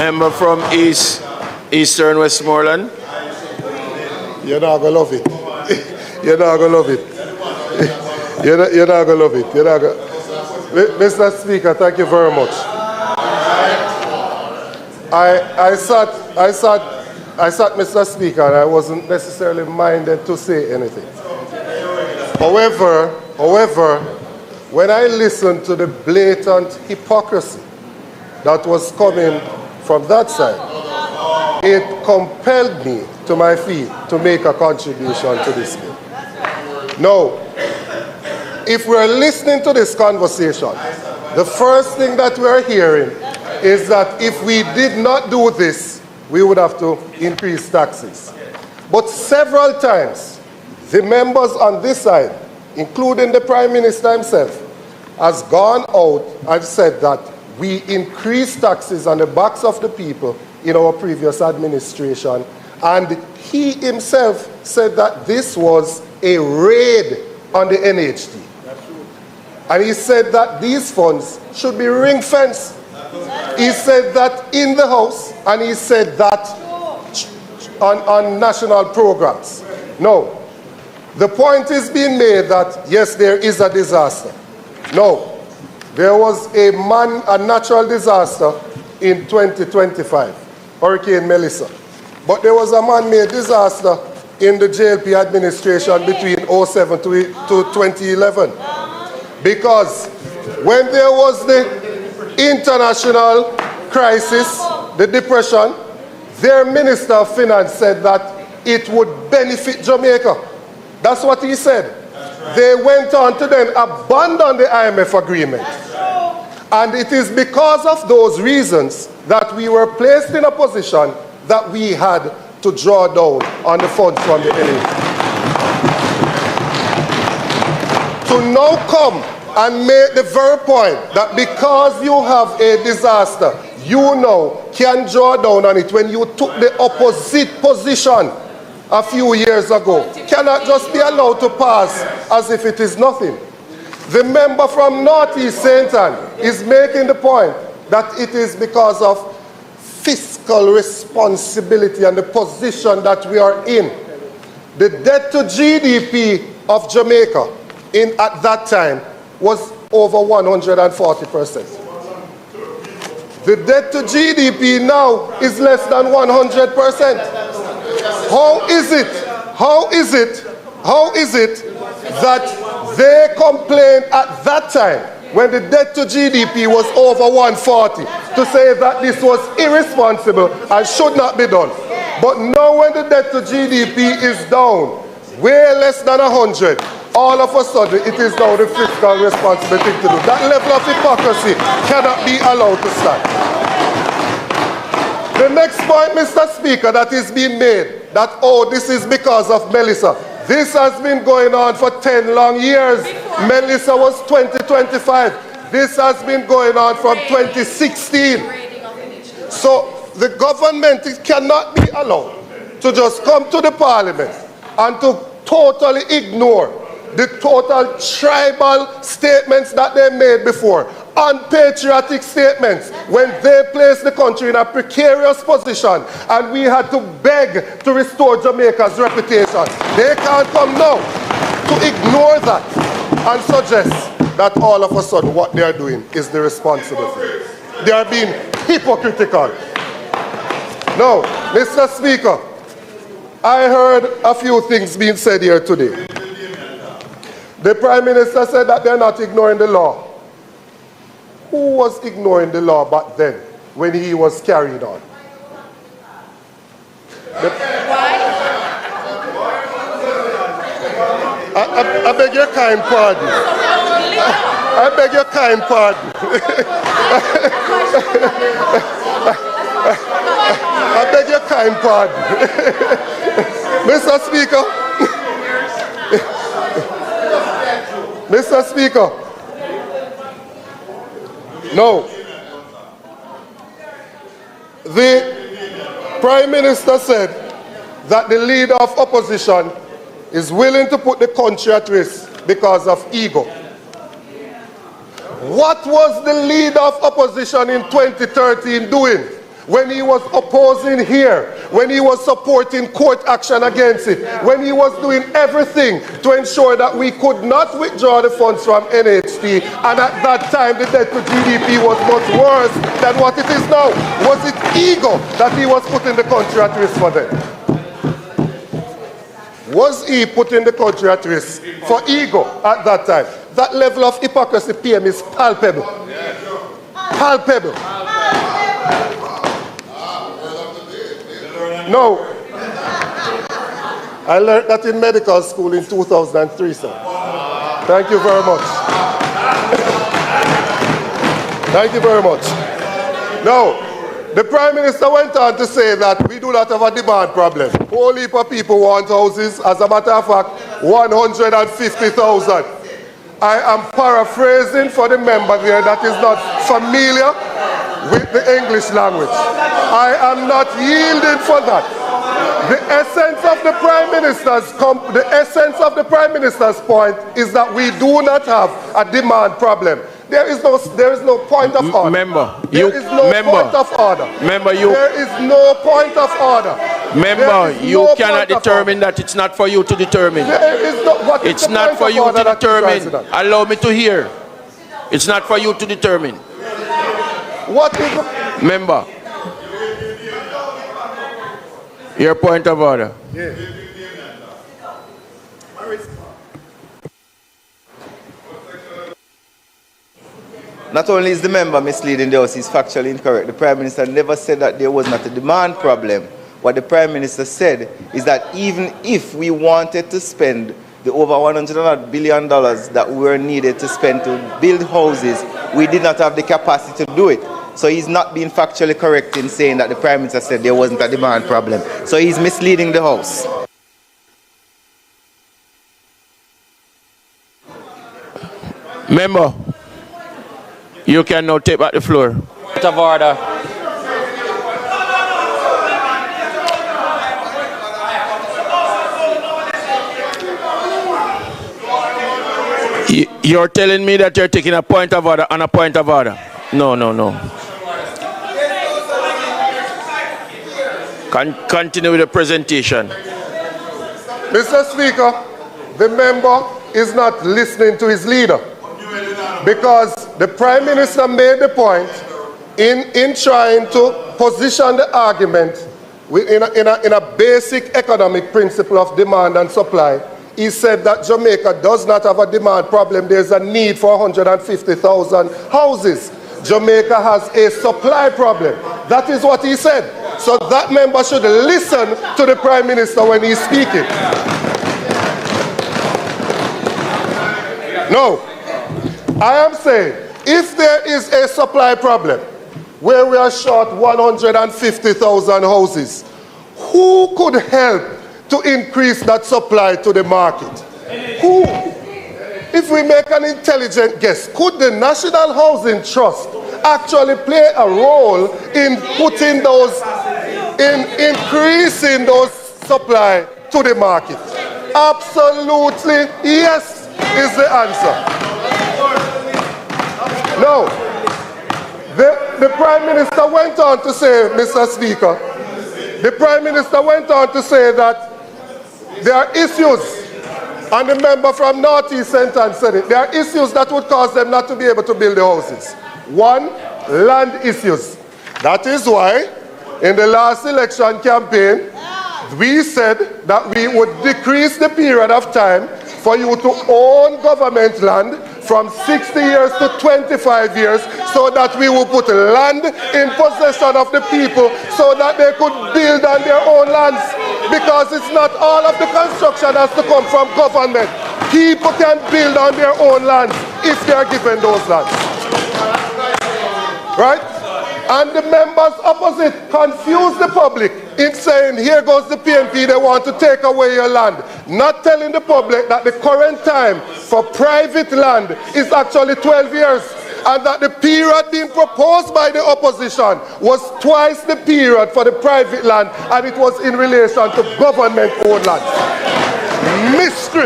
Member from Eastern Westmoreland. You're not going to love it. You're not going to love it. You're not going to love it. You're not gonna... Mr. Speaker, thank you very much. I sat, Mr. Speaker, and I wasn't necessarily minded to say anything. However, when I listened to the blatant hypocrisy that was coming from that side, it compelled me to my feet to make a contribution to this bill. Now, if we're listening to this conversation, the first thing that we're hearing is that if we did not do this, we would have to increase taxes. But several times, the members on this side, including the Prime Minister himself, has gone out and said that we increased taxes on the backs of the people in our previous administration, and he himself said that this was a raid on the NHT. And he said that these funds should be ring-fenced. He said that in the House, and he said that on national programs. No. The point is being made that, yes, there is a disaster. No. There was a natural disaster in 2025, Hurricane Melissa. But there was a man-made disaster in the JLP administration between 2007 to 2011. Because when there was the international crisis, the depression, their Minister of Finance said that it would benefit Jamaica. That's what he said. They went on to then abandon the IMF agreement. And it is because of those reasons that we were placed in a position that we had to draw down on the funds from the NHT. To now come and make the very point that because you have a disaster, you now can draw down on it when you took the opposite position a few years ago, cannot just be allowed to pass as if it is nothing. The member from Northeast St. Ann is making the point that it is because of fiscal responsibility and the position that we are in. The debt to GDP of Jamaica at that time was over 140%. The debt to GDP now is less than 100%. How is it that they complained at that time when the debt to GDP was over 140 to say that this was irresponsible and should not be done? But now when the debt to GDP is down way less than 100, all of a sudden it is now the fiscal responsibility to do. That level of hypocrisy cannot be allowed to stand. The next point, Mr. Speaker, that is being made, that, oh, this is because of Melissa. This has been going on for 10 long years. Melissa was 2025. This has been going on from 2016. So the government cannot be allowed to just come to the parliament and to totally ignore the total tribal statements that they made before, unpatriotic statements when they placed the country in a precarious position and we had to beg to restore Jamaica's reputation. They can't come now to ignore that and suggest that all of a sudden what they are doing is the responsible thing. They are being hypocritical. Now, Mr. Speaker, I heard a few things being said here today. The Prime Minister said that they're not ignoring the law. Who was ignoring the law back then when he was carried on? I beg your kind pardon. I beg your kind pardon. I beg your kind pardon. Mr. Speaker. Mr. Speaker. No. The Prime Minister said that the leader of opposition is willing to put the country at risk because of ego. What was the leader of opposition in 2013 doing when he was opposing here, when he was supporting court action against it, when he was doing everything to ensure that we could not withdraw the funds from NHT, and at that time the debt to GDP was much worse than what it is now. Was it ego that he was putting the country at risk for them? Was he putting the country at risk for ego at that time? That level of hypocrisy, PM, is palpable. Palpable. No. I learned that in medical school in 2003, sir. Thank you very much. Thank you very much. Now, the Prime Minister went on to say that we do not have a demand problem. Whole heap of people want houses. As a matter of fact, 150,000. I am paraphrasing for the member there that is not familiar with the English language. I am not yielding for that. The essence of the Prime Minister's point is that we do not have a demand problem. There is no point of order. There is no point of order. Member, you cannot determine that. It's not for you to determine. It's not for you to determine. Allow me to hear. It's not for you to determine. What is the... Member, your point of order. Yeah. Not only is the member misleading the House, he's factually incorrect. The Prime Minister never said that there was not a demand problem. What the Prime Minister said is that even if we wanted to spend the over $100 billion that we were needed to spend to build houses, we did not have the capacity to do it. So he's not being factually correct in saying that the Prime Minister said there wasn't a demand problem. So he's misleading the House. Member, you can now take back the floor. Point of order. You're telling me that you're taking a point of order on a point of order. No. Continue with the presentation. Mr. Speaker, the member is not listening to his leader, because the Prime Minister made the point in trying to position the argument in a basic economic principle of demand and supply. He said that Jamaica does not have a demand problem. There's a need for 150,000 houses. Jamaica has a supply problem. That is what he said. So that member should listen to the Prime Minister when he's speaking. No. I am saying, if there is a supply problem where we are short 150,000 houses, who could help to increase that supply to the market? Who? If we make an intelligent guess, could the National Housing Trust actually play a role in putting those, in increasing those supply to the market? Absolutely yes is the answer. No. The Prime Minister went on to say, Mr. Speaker, the Prime Minister went on to say that there are issues, and the member from North East Centre said it, there are issues that would cause them not to be able to build the houses. One, land issues. That is why in the last election campaign, we said that we would decrease the period of time for you to own government land from 60 years to 25 years, so that we will put land in possession of the people so that they could build on their own lands. Because it's not all of the construction has to come from government. People can build on their own lands if they are given those lands. Right? And the members opposite confuse the public in saying, here goes the PNP, they want to take away your land. Not telling the public that the current time for private land is actually 12 years. And that the period being proposed by the opposition was twice the period for the private land, and it was in relation to government-owned land. Mischief.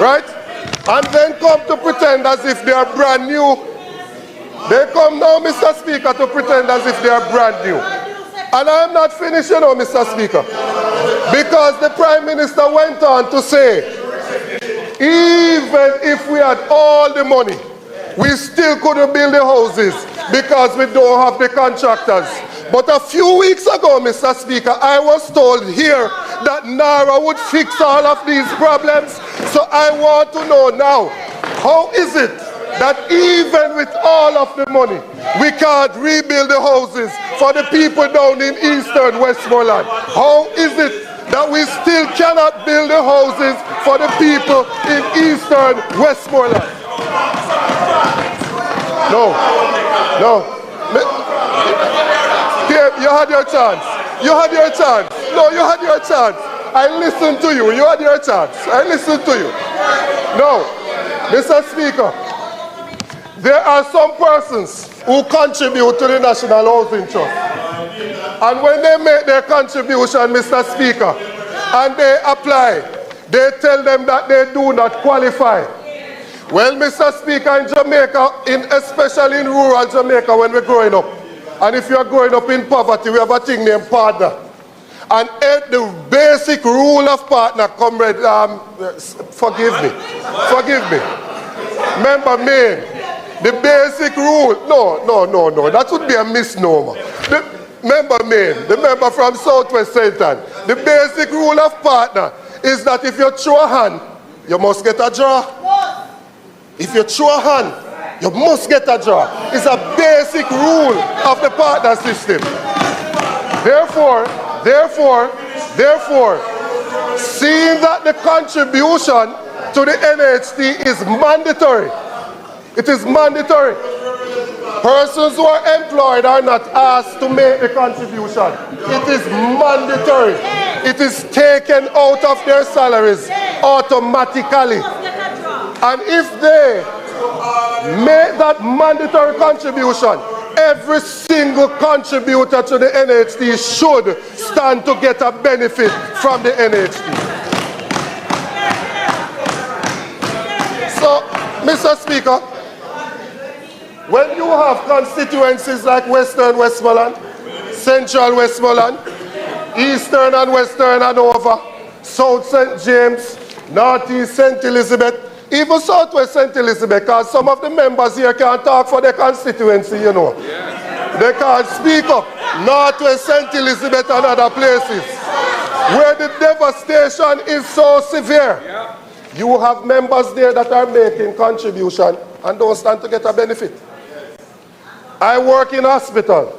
Right? and then come to pretend as if they are brand new. They come now, Mr. Speaker, to pretend as if they are brand new. And I am not finished, you know, Mr. Speaker. Because the Prime Minister went on to say, even if we had all the money, we still couldn't build the houses because we don't have the contractors. But a few weeks ago, Mr. Speaker, I was told here that NARA would fix all of these problems. So I want to know now, how is it that even with all of the money, we can't rebuild the houses for the people down in Eastern Westmoreland? How is it that we still cannot build the houses for the people in Eastern Westmoreland? No. You had your chance. You had your chance. No, you had your chance. I listened to you. You had your chance. I listened to you. No, Mr. Speaker, there are some persons who contribute to the National Housing Trust. And when they make their contribution, Mr. Speaker, and they apply, they tell them that they do not qualify. Well, Mr. Speaker, in Jamaica, especially in rural Jamaica when we're growing up, and if you're growing up in poverty, we have a thing named partner. And the basic rule of partner, comrade, forgive me. Remember me, the basic rule, no, that would be a misnomer. The member from Southwest Central, the basic rule of partner is that if you throw a hand, you must get a draw. If you throw a hand, you must get a draw. It's a basic rule of the partner system. Therefore, seeing that the contribution to the NHT is mandatory, it is mandatory. Persons who are employed are not asked to make the contribution. It is mandatory. It is taken out of their salaries automatically. And if they make that mandatory contribution, every single contributor to the NHT should stand to get a benefit from the NHT. So, Mr. Speaker, when you have constituencies like Western Westmoreland, Central Westmoreland, Eastern and Western Hanover, South St. James, Northeast St. Elizabeth, even Southwest St. Elizabeth, because some of the members here can't talk for their constituency, you know. They can't speak up. Northwest St. Elizabeth and other places where the devastation is so severe. You have members there that are making contribution and don't stand to get a benefit. I work in a hospital.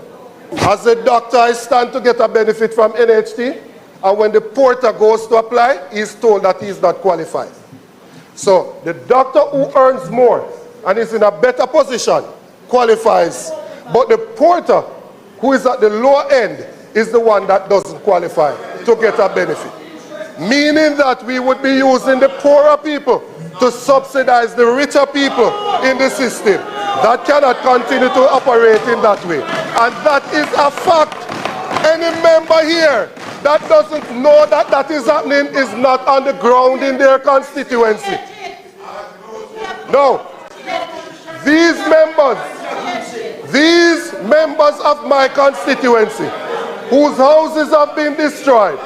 As a doctor, I stand to get a benefit from NHT, and when the porter goes to apply, he's told that he's not qualified. So the doctor who earns more and is in a better position qualifies, but the porter who is at the lower end is the one that doesn't qualify to get a benefit. Meaning that we would be using the poorer people to subsidize the richer people in the system. That cannot continue to operate in that way. And that is a fact. Any member here that doesn't know that that is happening is not on the ground in their constituency. No. These members of my constituency whose houses have been destroyed,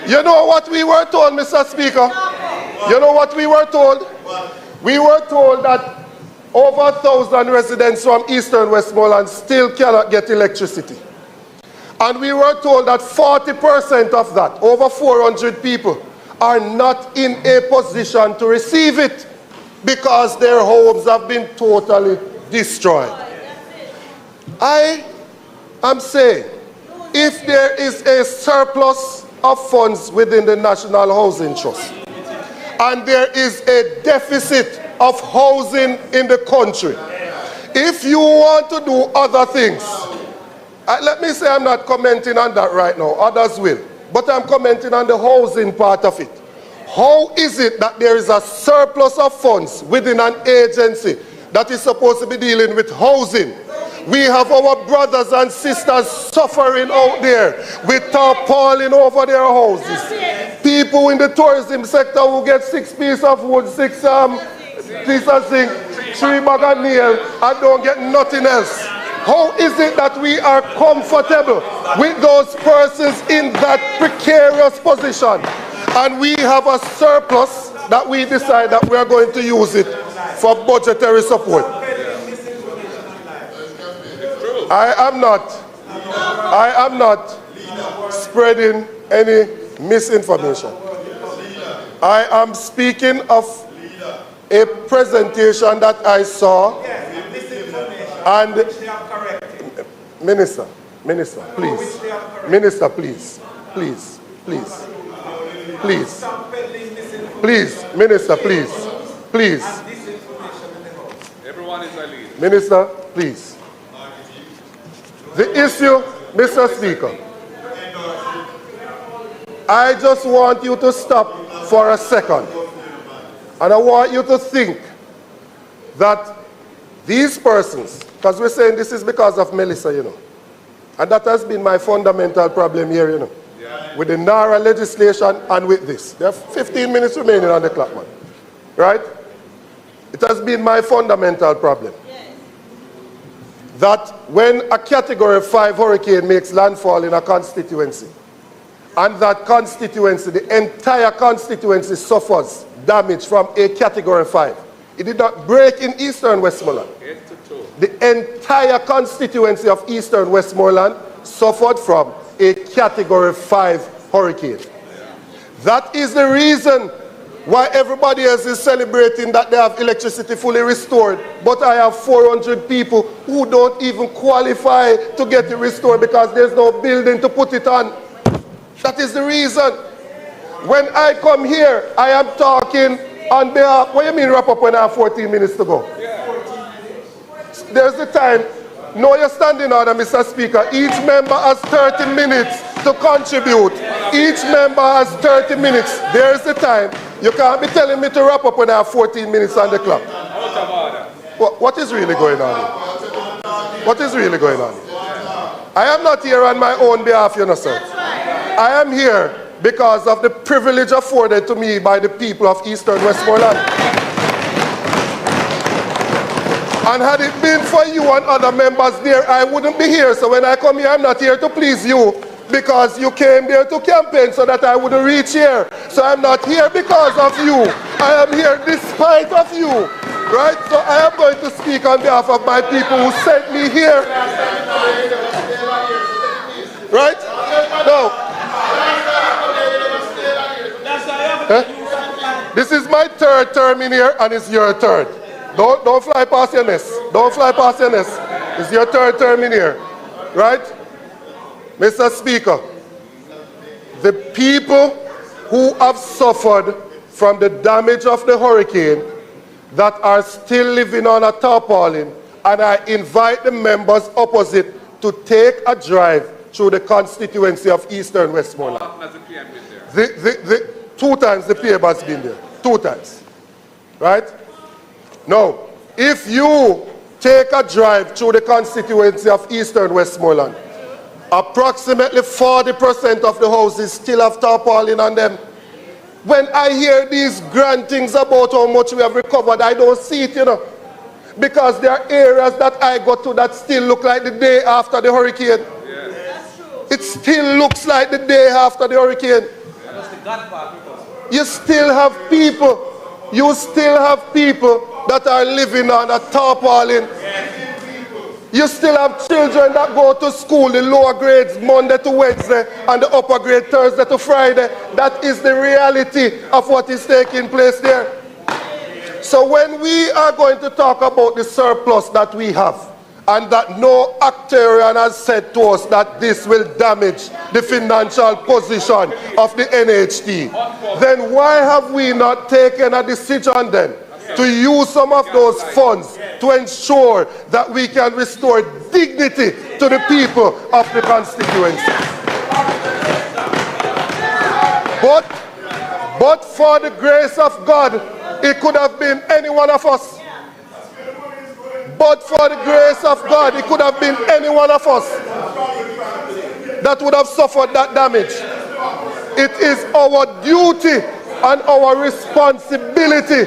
you know what we were told, Mr. Speaker? You know what we were told? We were told that over 1,000 residents from Eastern Westmoreland still cannot get electricity. And we were told that 40% of that, over 400 people, are not in a position to receive it because their homes have been totally destroyed. I am saying, if there is a surplus of funds within the National Housing Trust, and there is a deficit of housing in the country, if you want to do other things, let me say I'm not commenting on that right now, others will, but I'm commenting on the housing part of it. How is it that there is a surplus of funds within an agency that is supposed to be dealing with housing? We have our brothers and sisters suffering out there with tarpaulin over their houses. People in the tourism sector who get 6 pieces of wood, 6 piece of zinc, 3 bag of nail, and don't get nothing else. How is it that we are comfortable with those persons in that precarious position, and we have a surplus that we decide that we are going to use it for budgetary support? I am not spreading any misinformation. I am speaking of a presentation that I saw, and Minister, please, Minister, please, Minister, please. Everyone is a leader. Minister, please. The issue, Mr. Speaker, I just want you to stop for a second, and I want you to think that these persons, because we're saying this is because of Melissa, you know, and that has been my fundamental problem here, you know, with the NARA legislation and with this. There are 15 minutes remaining on the clock, man. Right? It has been my fundamental problem. That when a Category 5 hurricane makes landfall in a constituency, and that constituency, the entire constituency suffers damage from a Category 5. It did not break in Eastern Westmoreland. The entire constituency of Eastern Westmoreland suffered from a Category 5 hurricane. That is the reason why everybody else is celebrating that they have electricity fully restored, but I have 400 people who don't even qualify to get it restored because there's no building to put it on. That is the reason. When I come here, I am talking on behalf. What do you mean wrap up when I have 14 minutes to go? There's the time. No, you're standing order, Mr. Speaker. Each member has 30 minutes to contribute. Each member has 30 minutes. There's the time. You can't be telling me to wrap up when I have 14 minutes on the clock. What is really going on here? What is really going on here? I am not here on my own behalf, you know, sir. I am here because of the privilege afforded to me by the people of Eastern Westmoreland. And had it been for you and other members there, I wouldn't be here. So when I come here, I'm not here to please you because you came there to campaign so that I wouldn't reach here. So I'm not here because of you. I am here despite of you. Right? So I am going to speak on behalf of my people who sent me here. Right? No. This is my third term in here, and it's your third. Don't fly past your nest. Don't fly past your nest. It's your third term in here. Right? Mr. Speaker, the people who have suffered from the damage of the hurricane that are still living on a tarpaulin, and I invite the members opposite to take a drive through the constituency of Eastern Westmoreland. Two times the PM has been there. 2 times. Right? Now, if you take a drive through the constituency of Eastern Westmoreland, approximately 40% of the houses still have tarpaulin on them. When I hear these grand things about how much we have recovered, I don't see it, you know. Because there are areas that I go to that still look like the day after the hurricane. It still looks like the day after the hurricane. You still have people that are living on a tarpaulin. You still have children that go to school, the lower grades Monday to Wednesday and the upper grade Thursday to Friday. That is the reality of what is taking place there. So when we are going to talk about the surplus that we have, and that no actuarian has said to us that this will damage the financial position of the NHT, then why have we not taken a decision then to use some of those funds to ensure that we can restore dignity to the people of the constituency? But for the grace of God, it could have been any one of us. But for the grace of God, it could have been any one of us that would have suffered that damage. It is our duty and our responsibility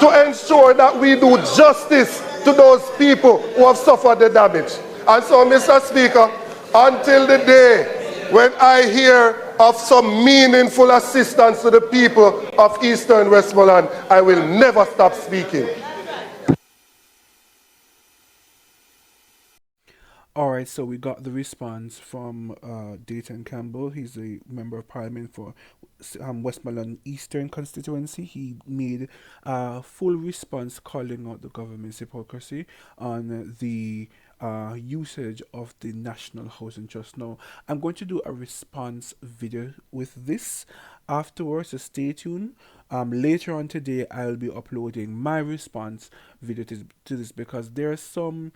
to ensure that we do justice to those people who have suffered the damage. And so, Mr. Speaker, until the day when I hear of some meaningful assistance to the people of Eastern Westmoreland, I will never stop speaking. All right, so we got the response from Dayton Campbell. He's a member of parliament for Westmoreland Eastern constituency. He made a full response calling out the government's hypocrisy on the usage of the National Housing Trust. Now, I'm going to do a response video with this afterwards, so stay tuned. Later on today, I'll be uploading my response video to this because there are some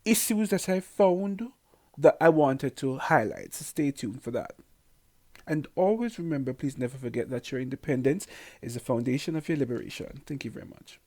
issues that I found that I wanted to highlight. So stay tuned for that. And always remember, please never forget that your independence is the foundation of your liberation. Thank you very much.